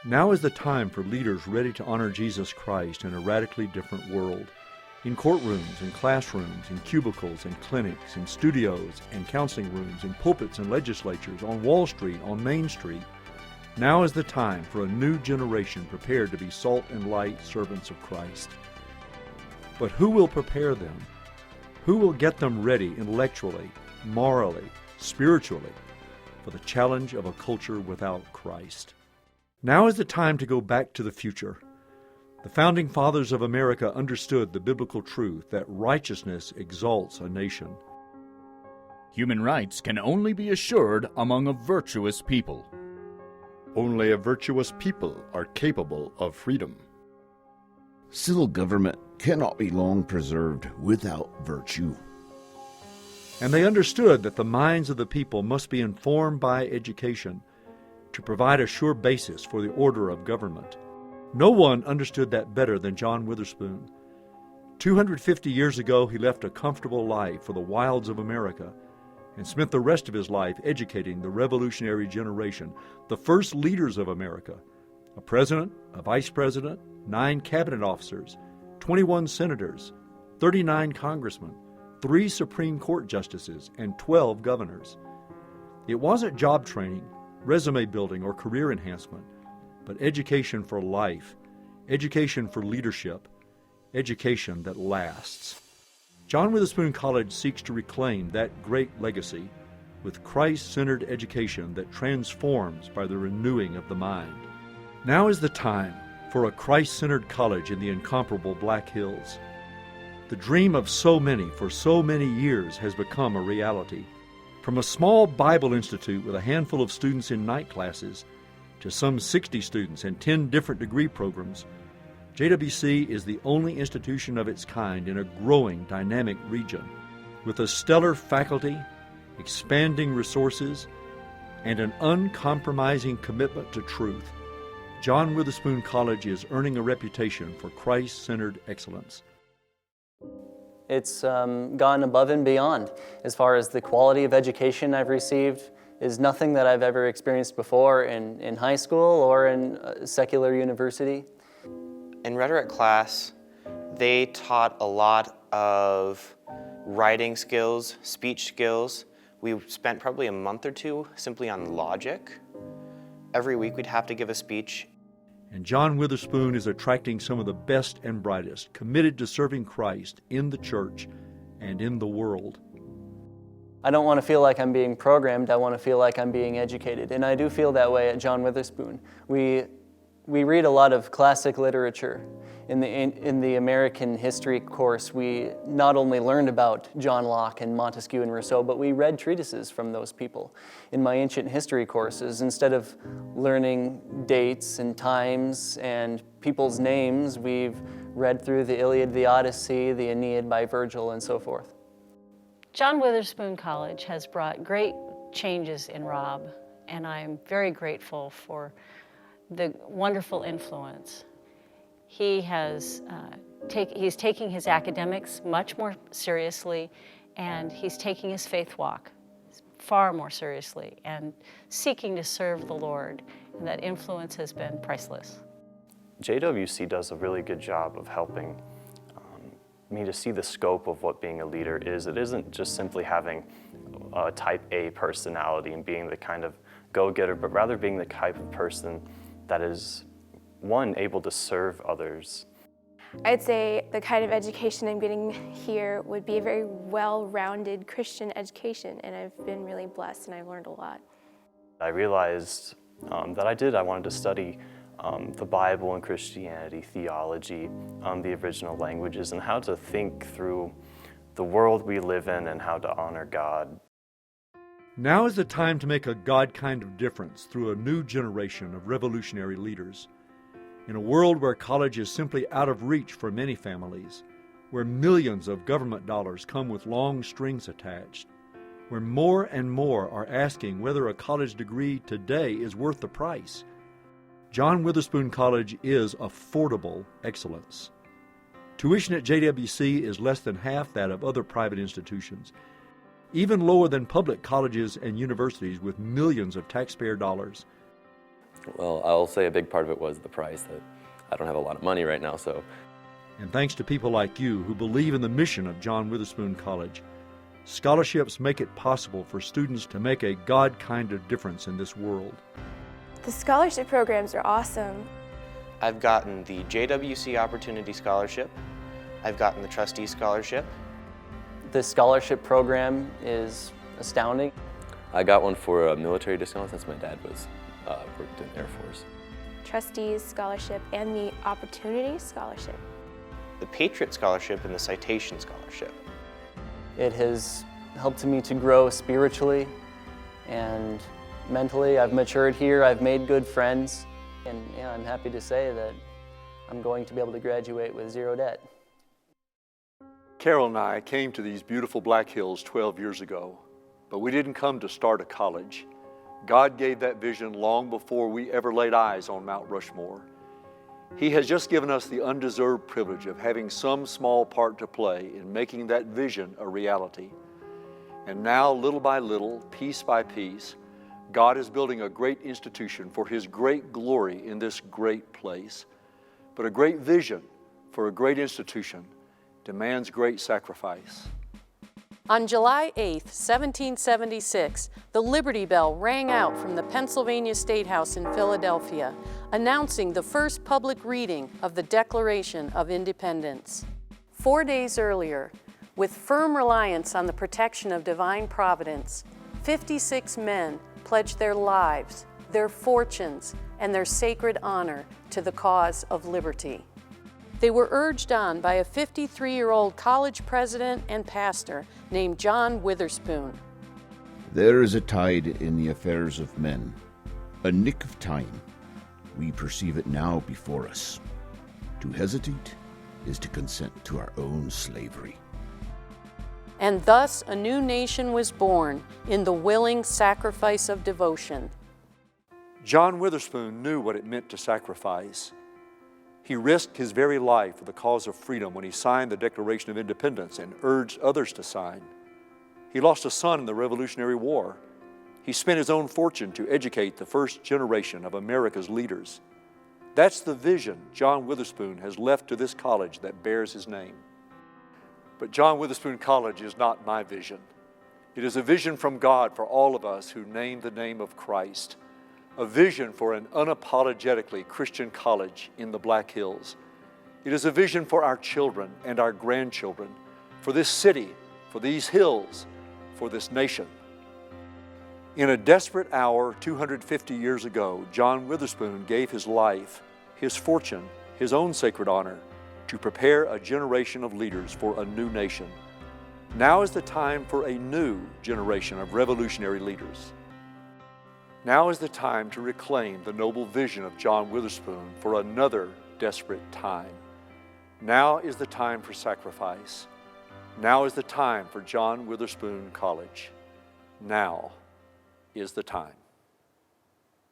Now is the time for leaders ready to honor Jesus Christ in a radically different world. In courtrooms and classrooms, in cubicles and clinics, in studios and counseling rooms, in pulpits and legislatures, on Wall Street, on Main Street. Now is the time for a new generation prepared to be salt and light servants of Christ. But who will prepare them? Who will get them ready intellectually, morally, spiritually, for the challenge of a culture without Christ? Now is the time to go back to the future. The founding fathers of America understood the biblical truth that righteousness exalts a nation. Human rights can only be assured among a virtuous people. Only a virtuous people are capable of freedom. Civil government cannot be long preserved without virtue. And they understood that the minds of the people must be informed by education to provide a sure basis for the order of government. No one understood that better than John Witherspoon. 250 years ago, he left a comfortable life for the wilds of America and spent the rest of his life educating the revolutionary generation, the first leaders of America, a president, a vice president, 9 cabinet officers, 21 senators, 39 congressmen, 3 Supreme Court justices, and 12 governors. It wasn't job training, resume building, or career enhancement, but education for life, education for leadership, education that lasts. John Witherspoon College seeks to reclaim that great legacy with Christ-centered education that transforms by the renewing of the mind. Now is the time for a Christ-centered college in the incomparable Black Hills. The dream of so many for so many years has become a reality. From a small Bible institute with a handful of students in night classes to some 60 students and 10 different degree programs, JWC is the only institution of its kind in a growing, dynamic region. With a stellar faculty, expanding resources, and an uncompromising commitment to truth, John Witherspoon College is earning a reputation for Christ-centered excellence. It's gone above and beyond. As far as the quality of education I've received is nothing that I've ever experienced before in high school or in a secular university. In rhetoric class, they taught a lot of writing skills, speech skills. We spent probably a month or 2 simply on logic. Every week we'd have to give a speech. And John Witherspoon is attracting some of the best and brightest, committed to serving Christ in the church and in the world. I don't want to feel like I'm being programmed, I want to feel like I'm being educated. And I do feel that way at John Witherspoon. We read a lot of classic literature. In the American history course, we not only learned about John Locke and Montesquieu and Rousseau, but we read treatises from those people. In my ancient history courses, instead of learning dates and times and people's names, we've read through the Iliad, the Odyssey, the Aeneid by Virgil, and so forth. John Witherspoon College has brought great changes in Rob, and I'm very grateful for the wonderful influence. He's taking his academics much more seriously, and he's taking his faith walk far more seriously and seeking to serve the Lord, and that influence has been priceless. JWC does a really good job of helping me to see the scope of what being a leader is. It isn't just simply having a type A personality and being the kind of go-getter, but rather being the type of person that is, one, able to serve others. I'd say the kind of education I'm getting here would be a very well-rounded Christian education, and I've been really blessed and I've learned a lot. I realized that I wanted to study the Bible and Christianity, theology, the original languages, and how to think through the world we live in and how to honor God. Now is the time to make a God kind of difference through a new generation of revolutionary leaders. In a world where college is simply out of reach for many families, where millions of government dollars come with long strings attached, where more and more are asking whether a college degree today is worth the price, John Witherspoon College is affordable excellence. Tuition at JWC is less than half that of other private institutions, even lower than public colleges and universities with millions of taxpayer dollars. Well, I'll say a big part of it was the price. That I don't have a lot of money right now, so. And thanks to people like you who believe in the mission of John Witherspoon College, scholarships make it possible for students to make a God kind of difference in this world. The scholarship programs are awesome. I've gotten the JWC Opportunity Scholarship. I've gotten the Trustee Scholarship. This scholarship program is astounding. I got one for a military discount since my dad was worked in the Air Force. Trustees Scholarship and the Opportunity Scholarship. The Patriot Scholarship and the Citation Scholarship. It has helped me to grow spiritually and mentally. I've matured here, I've made good friends, and yeah, I'm happy to say that I'm going to be able to graduate with zero debt. Carol and I came to these beautiful Black Hills 12 years ago, but we didn't come to start a college. God gave that vision long before we ever laid eyes on Mount Rushmore. He has just given us the undeserved privilege of having some small part to play in making that vision a reality. And now, little by little, piece by piece, God is building a great institution for His great glory in this great place. But a great vision for a great institution demands great sacrifice. On July 8, 1776, the Liberty Bell rang out from the Pennsylvania State House in Philadelphia, announcing the first public reading of the Declaration of Independence. 4 days earlier, with firm reliance on the protection of divine providence, 56 men pledged their lives, their fortunes, and their sacred honor to the cause of liberty. They were urged on by a 53-year-old college president and pastor named John Witherspoon. There is a tide in the affairs of men, a nick of time. We perceive it now before us. To hesitate is to consent to our own slavery. And thus a new nation was born in the willing sacrifice of devotion. John Witherspoon knew what it meant to sacrifice. He risked his very life for the cause of freedom when he signed the Declaration of Independence and urged others to sign. He lost a son in the Revolutionary War. He spent his own fortune to educate the first generation of America's leaders. That's the vision John Witherspoon has left to this college that bears his name. But John Witherspoon College is not my vision. It is a vision from God for all of us who name the name of Christ. A vision for an unapologetically Christian college in the Black Hills. It is a vision for our children and our grandchildren, for this city, for these hills, for this nation. In a desperate hour 250 years ago, John Witherspoon gave his life, his fortune, his own sacred honor to prepare a generation of leaders for a new nation. Now is the time for a new generation of revolutionary leaders. Now is the time to reclaim the noble vision of John Witherspoon for another desperate time. Now is the time for sacrifice. Now is the time for John Witherspoon College. Now is the time.